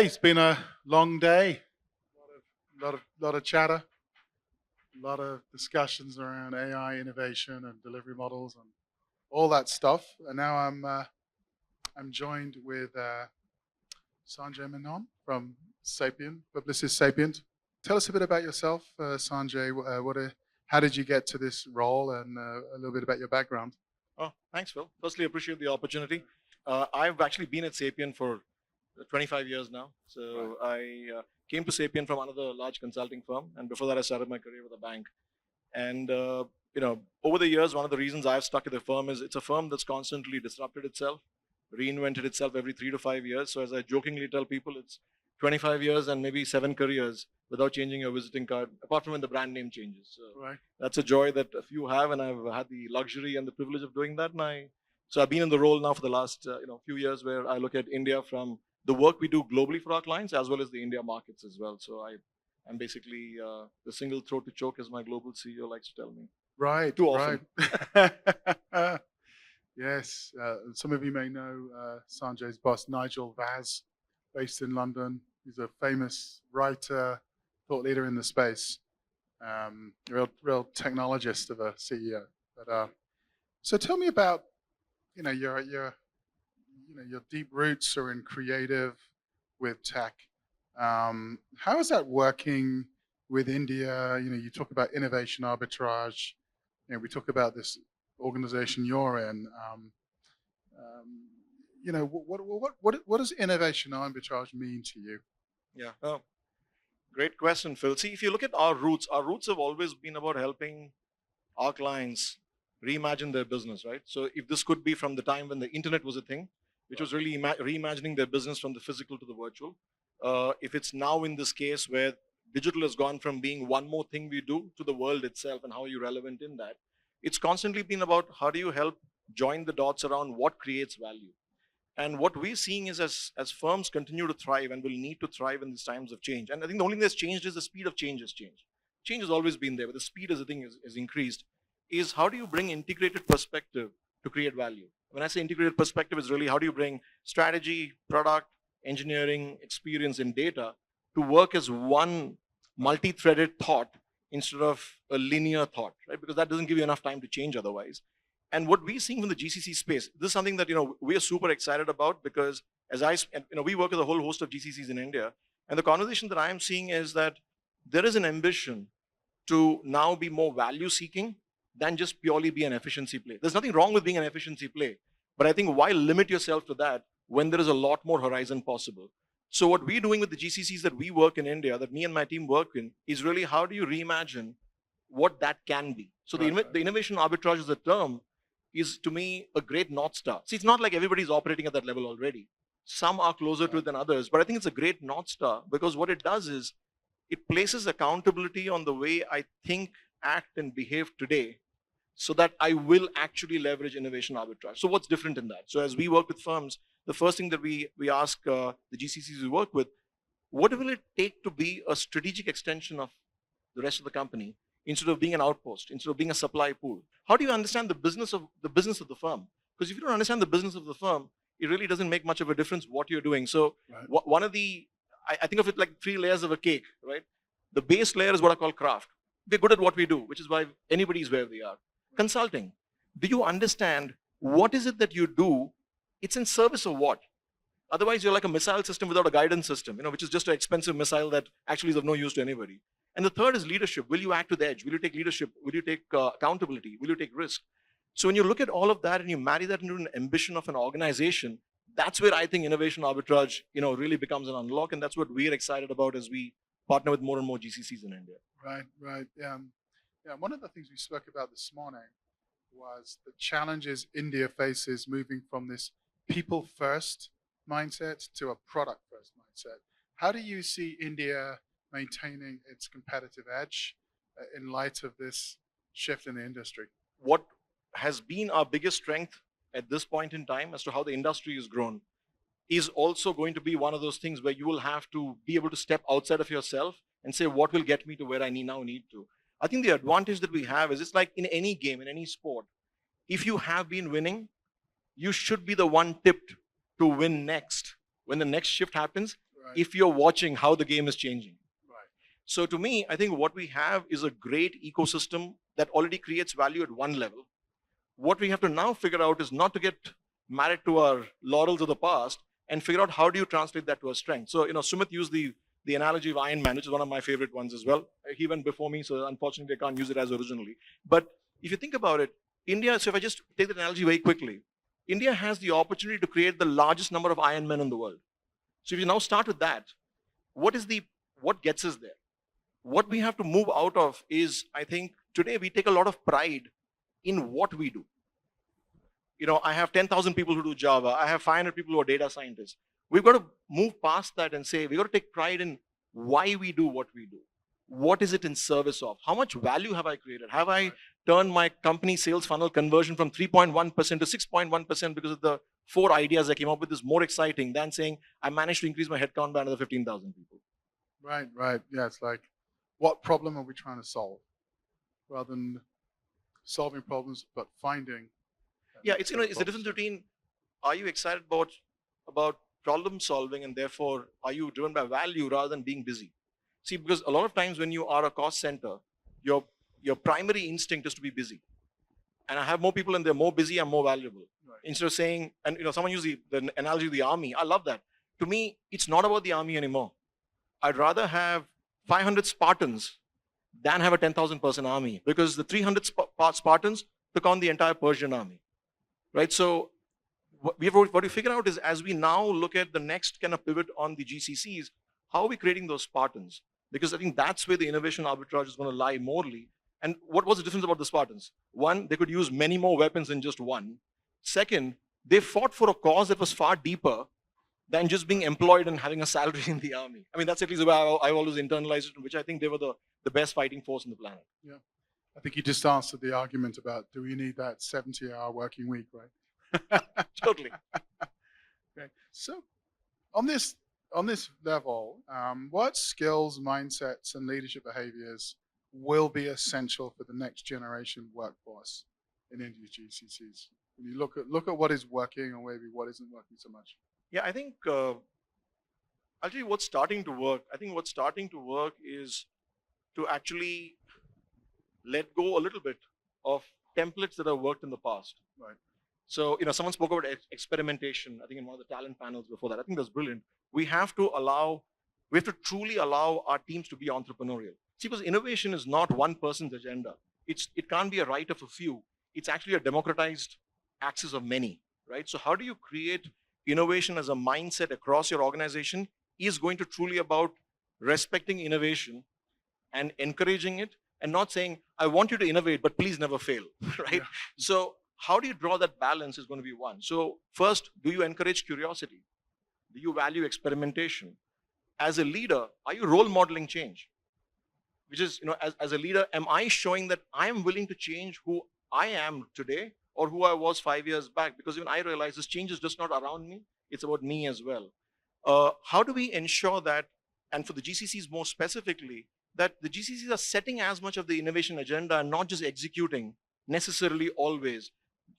Sanjay, it's been a long day. Lot of chatter, a lot of discussions around AI innovation and delivery models and all that stuff. And now I'm joined with Sanjay Menon from Sapient, Publicis Sapient. Tell us a bit about yourself, Sanjay. How did you get to this role, and a little bit about your background? Oh, thanks, Phil. Firstly, I appreciate the opportunity. I've actually been at Sapient for 25 years now. So I came to Sapient from another large consulting firm, and before that, I started my career with a bank. And over the years, one of the reasons I've stuck at the firm is it's a firm that's constantly disrupted itself, reinvented itself every 3 to 5 years. So as I jokingly tell people, it's 25 years and maybe 7 careers without changing your visiting card, apart from when the brand name changes. So that's a joy that a few have, and I've had the luxury and the privilege of doing that. So I've been in the role now for the last few years, where I look at India from the work we do globally for our clients, as well as the India markets as well. So I'm basically the single throat to choke, as my global CEO likes to tell me. Right. Too often. Right. Yes. Some of you may know Sanjay's boss, Nigel Vaz, based in London. He's a famous writer, thought leader in the space, real technologist of a CEO. But so tell me about your deep roots are in creative with tech. How is that working with India? You talk about innovation arbitrage. We talk about this organization you're in. What does innovation arbitrage mean to you? Yeah. Oh, great question, Phil. See, if you look at our roots have always been about helping our clients reimagine their business, right? So if this could be from the time when the internet was a thing, which was really reimagining their business from the physical to the virtual. If it's now in this case where digital has gone from being one more thing we do to the world itself and how you're relevant in that, it's constantly been about how do you help join the dots around what creates value. And what we're seeing is as firms continue to thrive and will need to thrive in these times of change. And I think the only thing that's changed is the speed of change has changed. Change has always been there, but the speed as a thing is increased. Is how do you bring integrated perspective to create value? When I say integrated perspective, is really how do you bring strategy, product, engineering, experience, and data to work as one multi-threaded thought instead of a linear thought, right? Because that doesn't give you enough time to change otherwise. And what we're seeing from the GCC space, this is something that we are super excited about, because we work with a whole host of GCCs in India, and the conversation that I am seeing is that there is an ambition to now be more value-seeking than just purely be an efficiency play. There's nothing wrong with being an efficiency play, but I think why limit yourself to that when there is a lot more horizon possible? So what we're doing with the GCCs that we work in India, that me and my team work in, is really how do you reimagine what that can be? So the innovation arbitrage as a term is, to me, a great North Star. See, it's not like everybody's operating at that level already. Some are closer to it than others, but I think it's a great North Star, because what it does is it places accountability on the way I think, act, and behave today, so that I will actually leverage innovation arbitrage. So what's different in that? So as we work with firms, the first thing that we ask the GCCs we work with, what will it take to be a strategic extension of the rest of the company instead of being an outpost, instead of being a supply pool? How do you understand the business of the firm? Because if you don't understand the business of the firm, it really doesn't make much of a difference what you're doing. So one of the, I think of it like 3 layers of a cake, right? The base layer is what I call craft. We're good at what we do, which is why anybody's where they are. Consulting. Do you understand what is it that you do? It's in service of what? Otherwise, you're like a missile system without a guidance system, which is just an expensive missile that actually is of no use to anybody. And the third is leadership. Will you act with edge? Will you take leadership? Will you take accountability? Will you take risk? So when you look at all of that and you marry that into an ambition of an organization, that's where I think innovation arbitrage, really becomes an unlock. And that's what we're excited about as we partner with more and more GCCs in India. Right. Yeah. One of the things we spoke about this morning was the challenges India faces moving from this people first mindset to a product first mindset. How do you see India maintaining its competitive edge in light of this shift in the industry? What has been our biggest strength at this point in time as to how the industry has grown is also going to be one of those things where you will have to be able to step outside of yourself and say, what will get me to where I need to? I think the advantage that we have is it's like in any game, in any sport, if you have been winning, you should be the one tipped to win next. When the next shift happens, if you're watching how the game is changing. Right. So to me, I think what we have is a great ecosystem that already creates value at one level. What we have to now figure out is not to get married to our laurels of the past and figure out how do you translate that to a strength. So, Sumit used the analogy of Iron Man, which is one of my favorite ones as well. He went before me, so unfortunately I can't use it as originally. But if you think about it, India, so if I just take that analogy very quickly, India has the opportunity to create the largest number of Iron Men in the world. So if you now start with that, what gets us there? What we have to move out of is, I think, today we take a lot of pride in what we do. I have 10,000 people who do Java. I have 500 people who are data scientists. We've got to move past that and say, we've got to take pride in why we do what we do. What is it in service of? How much value have I created? Have I turned my company sales funnel conversion from 3.1% to 6.1% because of the 4 ideas I came up with is more exciting than saying I managed to increase my headcount by another 15,000 people. Right. Yeah, it's like, what problem are we trying to solve? Rather than solving problems, but finding. Yeah, it's the difference between, are you excited about problem solving, and therefore are you driven by value rather than being busy? See, because a lot of times when you are a cost center, your primary instinct is to be busy. And I have more people and they're more busy, I'm more valuable. Right. Instead of saying, and someone used the analogy of the army, I love that. To me, it's not about the army anymore. I'd rather have 500 Spartans than have a 10,000 person army, because the 300 Spartans took on the entire Persian army. Right? So what we figure out is, as we now look at the next kind of pivot on the GCCs, how are we creating those Spartans? Because I think that's where the innovation arbitrage is going to lie morely. And what was the difference about the Spartans? One, they could use many more weapons than just one. Second, they fought for a cause that was far deeper than just being employed and having a salary in the army. I mean, that's at least the way I've always internalized it, which I think they were the best fighting force on the planet. Yeah. I think you just answered the argument about, do we need that 70-hour working week, right? Totally. Okay. So on this level, what skills, mindsets, and leadership behaviors will be essential for the next generation workforce in India's GCCs? When you look at what is working and maybe what isn't working so much. Yeah, I think I'll tell you what's starting to work. I think what's starting to work is to actually let go a little bit of templates that have worked in the past. Right. So, someone spoke about experimentation, I think in one of the talent panels before that. I think that's brilliant. We have to truly allow our teams to be entrepreneurial. See, because innovation is not one person's agenda. It can't be a right of a few. It's actually a democratized access of many, right? So how do you create innovation as a mindset across your organization is going to truly about respecting innovation and encouraging it, and not saying, I want you to innovate, but please never fail, right? Yeah. So how do you draw that balance is going to be one. So first, do you encourage curiosity? Do you value experimentation? As a leader, are you role modeling change? Which is, as a leader, am I showing that I am willing to change who I am today or who I was 5 years back? Because even I realize this change is just not around me, it's about me as well. How do we ensure that, and for the GCCs more specifically, that the GCCs are setting as much of the innovation agenda and not just executing necessarily always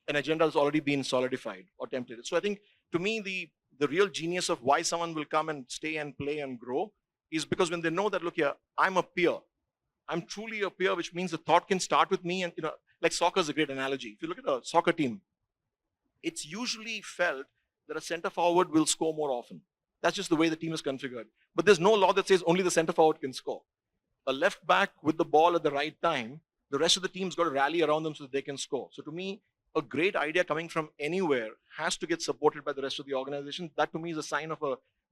an agenda that's already been solidified or templated. So I think, to me, the real genius of why someone will come and stay and play and grow is because when they know that, look here, I'm a peer. I'm truly a peer, which means the thought can start with me. And like soccer is a great analogy. If you look at a soccer team, it's usually felt that a center forward will score more often. That's just the way the team is configured. But there's no law that says only the center forward can score. A left back with the ball at the right time, the rest of the team's got to rally around them so that they can score. So to me, a great idea coming from anywhere has to get supported by the rest of the organization. That to me is a sign of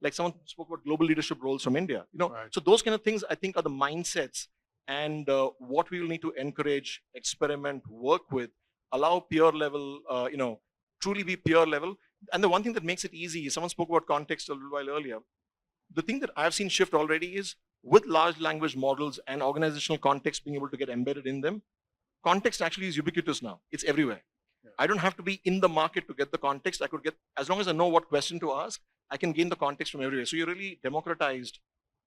like someone spoke about global leadership roles from India. Right. So those kind of things I think are the mindsets and what we will need to encourage, experiment, work with, allow peer level, truly be peer level. And the one thing that makes it easy, someone spoke about context a little while earlier. The thing that I've seen shift already is with large language models and organizational context being able to get embedded in them, context actually is ubiquitous now. It's everywhere. Yeah. I don't have to be in the market to get the context. I could get, as long as I know what question to ask, I can gain the context from everywhere. So you really democratized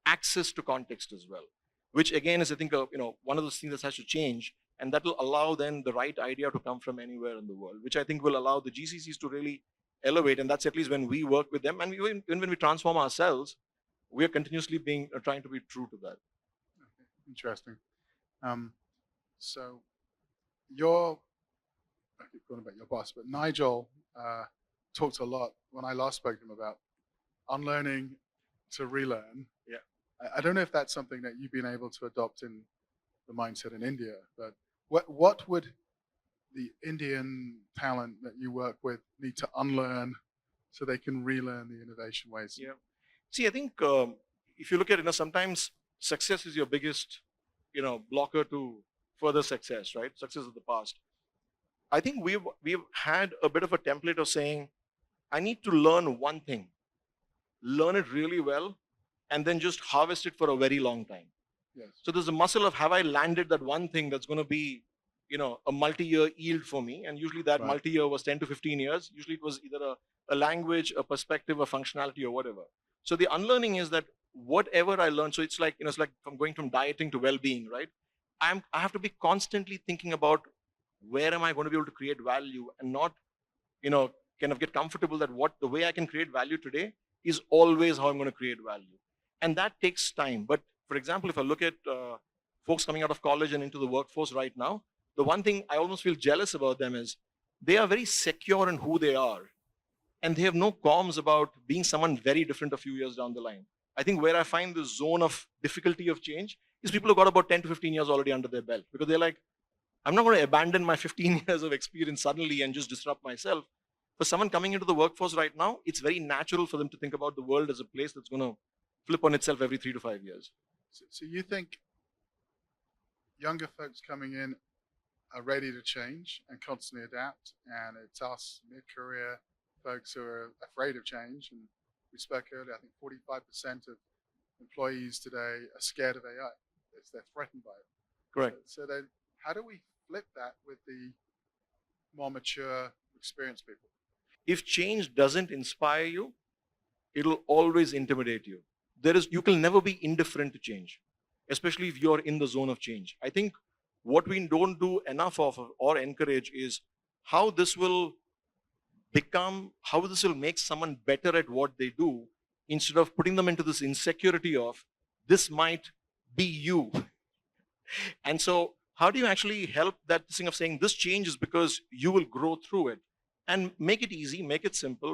access to context as well, which again is, I think, one of those things that has to change, and that will allow then the right idea to come from anywhere in the world, which I think will allow the GCCs to really elevate. And that's at least when we work with them, and even when we transform ourselves, we are continuously trying to be true to that. Okay, interesting. So I keep calling about your boss, but Nigel talked a lot when I last spoke to him about unlearning to relearn. Yeah. I don't know if that's something that you've been able to adopt in the mindset in India, but what would the Indian talent that you work with need to unlearn so they can relearn the innovation ways? Yeah. See, I think if you look at it, sometimes success is your biggest, blocker to further success, right? Success of the past. I think we've had a bit of a template of saying, I need to learn one thing, learn it really well, and then just harvest it for a very long time. Yes. So there's a muscle of, have I landed that one thing that's going to be, a multi-year yield for me? And usually that Right. multi-year was 10 to 15 years. Usually it was either a language, a perspective, a functionality, or whatever. So the unlearning is that whatever I learn, so it's like, it's like from going from dieting to well-being, right? I have to be constantly thinking about where am I going to be able to create value, and not, kind of get comfortable that the way I can create value today is always how I'm going to create value. And that takes time. But for example, if I look at folks coming out of college and into the workforce right now, the one thing I almost feel jealous about them is they are very secure in who they are. And they have no qualms about being someone very different a few years down the line. I think where I find the zone of difficulty of change is people who got about 10 to 15 years already under their belt. Because they're like, I'm not going to abandon my 15 years of experience suddenly and just disrupt myself. For someone coming into the workforce right now, it's very natural for them to think about the world as a place that's going to flip on itself every 3 to 5 years. So you think younger folks coming in are ready to change and constantly adapt, and it's us mid-career folks who are afraid of change? And we spoke earlier, I think 45% of employees today are scared of AI. They're threatened by it. Correct. So then how do we flip that with the more mature, experienced people? If change doesn't inspire you, it'll always intimidate you. You can never be indifferent to change, especially if you're in the zone of change. I think what we don't do enough of or encourage is how this will make someone better at what they do, instead of putting them into this insecurity of, this might be you. And so how do you actually help that thing of saying this change is because you will grow through it, and make it easy, make it simple,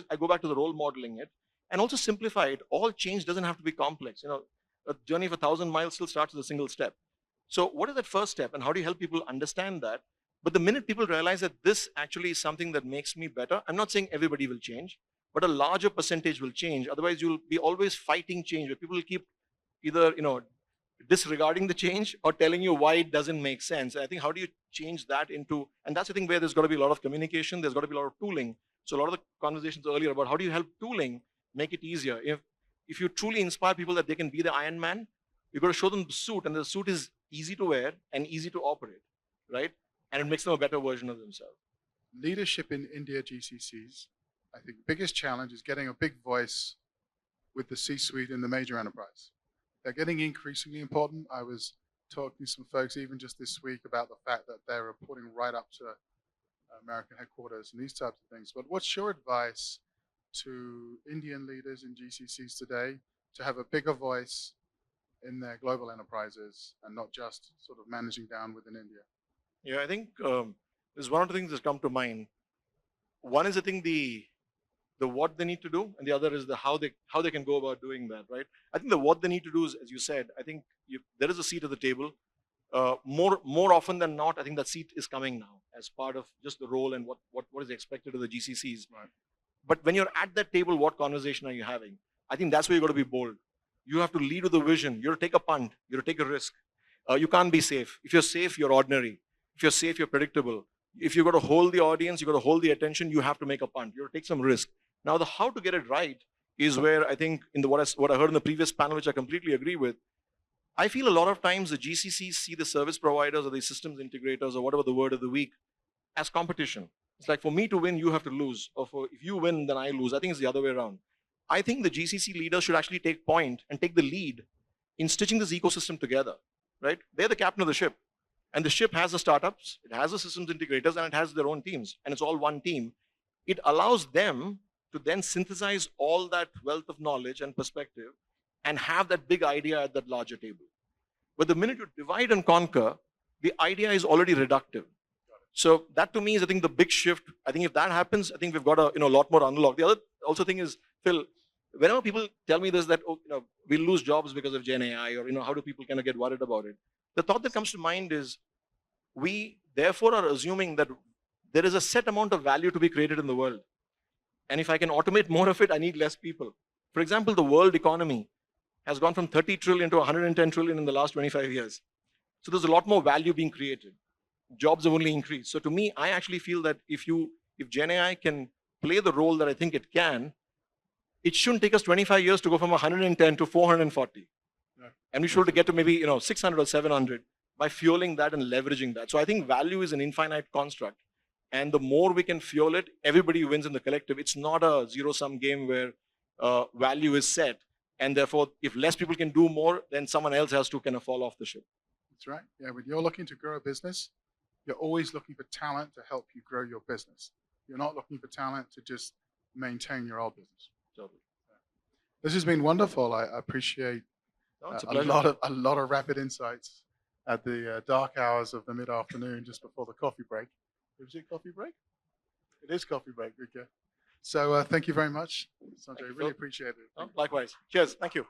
I go back to the role modeling it, and also simplify it. All change doesn't have to be complex. A journey of 1,000 miles still starts with a single step. So what is that first step, and how do you help people understand that? But the minute people realize that this actually is something that makes me better, I'm not saying everybody will change, but a larger percentage will change. Otherwise, you'll be always fighting change, where people will keep either, disregarding the change or telling you why it doesn't make sense. I think how do you change that into, and that's the thing where there's got to be a lot of communication, there's got to be a lot of tooling. So a lot of the conversations earlier about how do you help tooling make it easier. If you truly inspire people that they can be the Iron Man, you've got to show them the suit, and the suit is easy to wear and easy to operate, right? And it makes them a better version of themselves. Leadership in India GCCs, I think the biggest challenge is getting a big voice with the C-suite in the major enterprise. They're getting increasingly important. I was talking to some folks even just this week about the fact that they're reporting right up to American headquarters and these types of things. But what's your advice to Indian leaders in GCCs today to have a bigger voice in their global enterprises and not just sort of managing down within India? Yeah, I think there's one of the things that's come to mind. One is, I think, the what they need to do, and the other is the how they can go about doing that, right? I think the what they need to do is, as you said, I think there is a seat at the table. More often than not, I think that seat is coming now as part of just the role and what is expected of the GCCs. Right. But when you're at that table, what conversation are you having? I think that's where you got to be bold. You have to lead with a vision. You have to take a punt. You have to take a risk. You can't be safe. If you're safe, you're ordinary. If you're safe, you're predictable. If you've got to hold the audience, you've got to hold the attention, you have to make a punt. You have to take some risk. Now, the how to get it right is where I think in what I heard in the previous panel, which I completely agree with, I feel a lot of times the GCCs see the service providers or the systems integrators or whatever the word of the week as competition. It's like, for me to win, you have to lose. Or if you win, then I lose. I think it's the other way around. I think the GCC leaders should actually take point and take the lead in stitching this ecosystem together, right? They're the captain of the ship. And the ship has the startups, it has the systems integrators, and it has their own teams. And it's all one team. It allows them to then synthesize all that wealth of knowledge and perspective and have that big idea at that larger table. But the minute you divide and conquer, the idea is already reductive. So that to me is, I think, the big shift. I think if that happens, I think we've got a lot more unlock. The other also thing is, Phil, whenever people tell me this, that we'll lose jobs because of Gen AI, or how do people kind of get worried about it? The thought that comes to mind is, we therefore are assuming that there is a set amount of value to be created in the world. And if I can automate more of it, I need less people. For example, the world economy has gone from 30 trillion to 110 trillion in the last 25 years. So there's a lot more value being created. Jobs have only increased. So to me, I actually feel that if Gen AI can play the role that I think it can, it shouldn't take us 25 years to go from 110 to 440. Yeah. And we should get to maybe 600 or 700 by fueling that and leveraging that. So I think value is an infinite construct. And the more we can fuel it, everybody wins in the collective. It's not a zero-sum game where value is set. And therefore, if less people can do more, then someone else has to kind of fall off the ship. That's right. Yeah, when you're looking to grow a business, you're always looking for talent to help you grow your business. You're not looking for talent to just maintain your old business. Totally. This has been wonderful. I appreciate a lot of rapid insights at the dark hours of the mid-afternoon, just before the coffee break. Is it coffee break? It is coffee break. Okay. So thank you very much, Sanjay. Really appreciate it. Likewise. Cheers. Thank you.